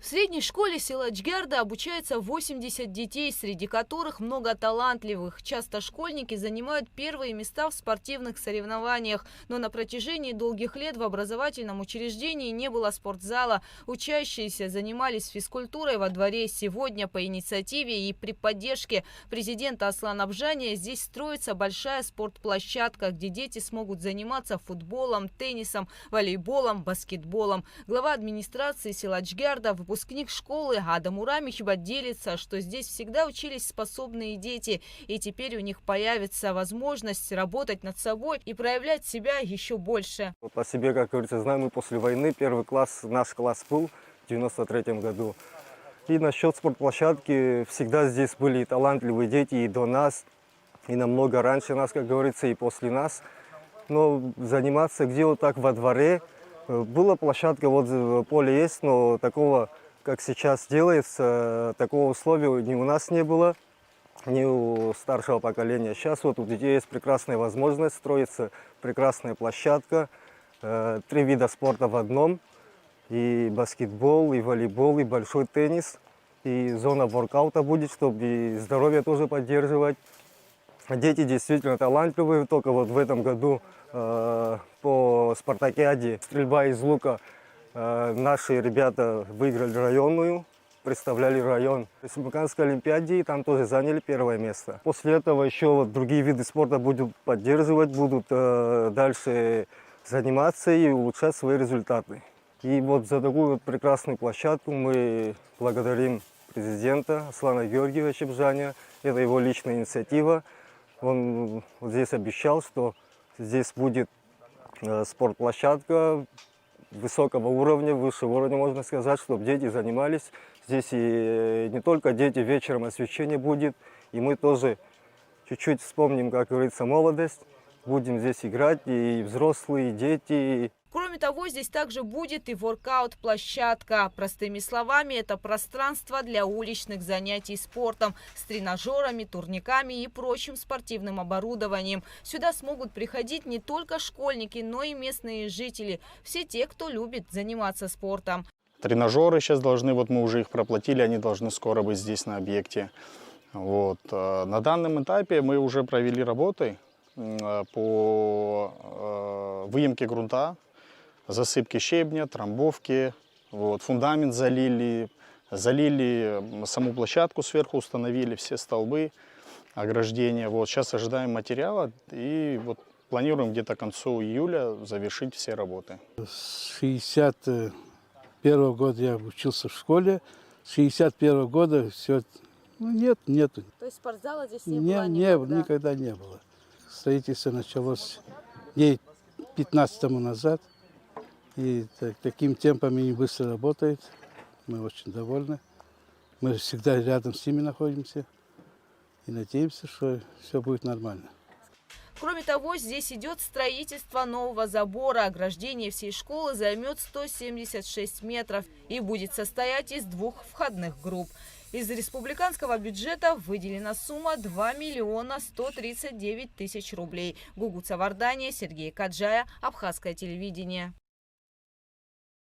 В средней школе села Чгярда обучается 80 детей, среди которых много талантливых. Часто школьники занимают первые места в спортивных соревнованиях. Но на протяжении долгих лет в образовательном учреждении не было спортзала. Учащиеся занимались физкультурой во дворе. Сегодня по инициативе и при поддержке президента Аслана Абжания здесь строится большая спортплощадка, где дети смогут заниматься футболом, теннисом, волейболом, баскетболом. Глава администрации села Чгярда, выпускник школы Адам Урамихиба, делится, что здесь всегда учились способные дети, и теперь у них появится возможность работать над собой и проявлять себя еще больше. По себе, как говорится, знаю, мы после войны, первый класс, наш класс был в 93 году. И насчет спортплощадки, всегда здесь были и талантливые дети и до нас, и намного раньше нас, как говорится, и после нас. Но заниматься где вот так во дворе, была площадка, вот поле есть, но такого, как сейчас делается, такого условия ни у нас не было, ни у старшего поколения. Сейчас вот у детей есть прекрасная возможность, строится прекрасная площадка, 3 вида спорта в одном, и баскетбол, и волейбол, и большой теннис, и зона воркаута будет, чтобы и здоровье тоже поддерживать. Дети действительно талантливые, только вот в этом году по спартакиаде стрельба из лука наши ребята выиграли районную, представляли район. В Республиканской олимпиаде и там тоже заняли первое место. После этого еще вот другие виды спорта будут поддерживать, будут дальше заниматься и улучшать свои результаты. И вот за такую вот прекрасную площадку мы благодарим президента Аслана Георгиевича Абжания. Это его личная инициатива. Он вот здесь обещал, что здесь будет спортплощадка высокого уровня, высшего уровня, можно сказать, чтобы дети занимались. Здесь и не только дети, вечером освещение будет, и мы тоже чуть-чуть вспомним, как говорится, молодость. Будем здесь играть, и взрослые, и дети. Кроме того, здесь также будет и воркаут-площадка. Простыми словами, это пространство для уличных занятий спортом с тренажерами, турниками и прочим спортивным оборудованием. Сюда смогут приходить не только школьники, но и местные жители. Все те, кто любит заниматься спортом. Тренажеры сейчас должны, вот мы уже их проплатили, они должны скоро быть здесь на объекте. Вот. На данном этапе мы уже провели работы по выемке грунта, засыпки щебня, трамбовки, вот, фундамент залили саму площадку сверху, установили все столбы, ограждения. Вот, сейчас ожидаем материала и вот планируем где-то к концу июля завершить все работы. С 61 года я учился в школе, с 61 года все, нету. То есть спортзала здесь Никогда не было. Строительство началось дней 15 тому назад. И таким темпом они быстро работают. Мы очень довольны. Мы всегда рядом с ними находимся. И надеемся, что все будет нормально. Кроме того, здесь идет строительство нового забора. Ограждение всей школы займет 176 метров и будет состоять из 2 входных групп. Из республиканского бюджета выделена сумма 2 миллиона 139 тысяч рублей. Гугуца Вардания, Сергей Каджая, Абхазское телевидение.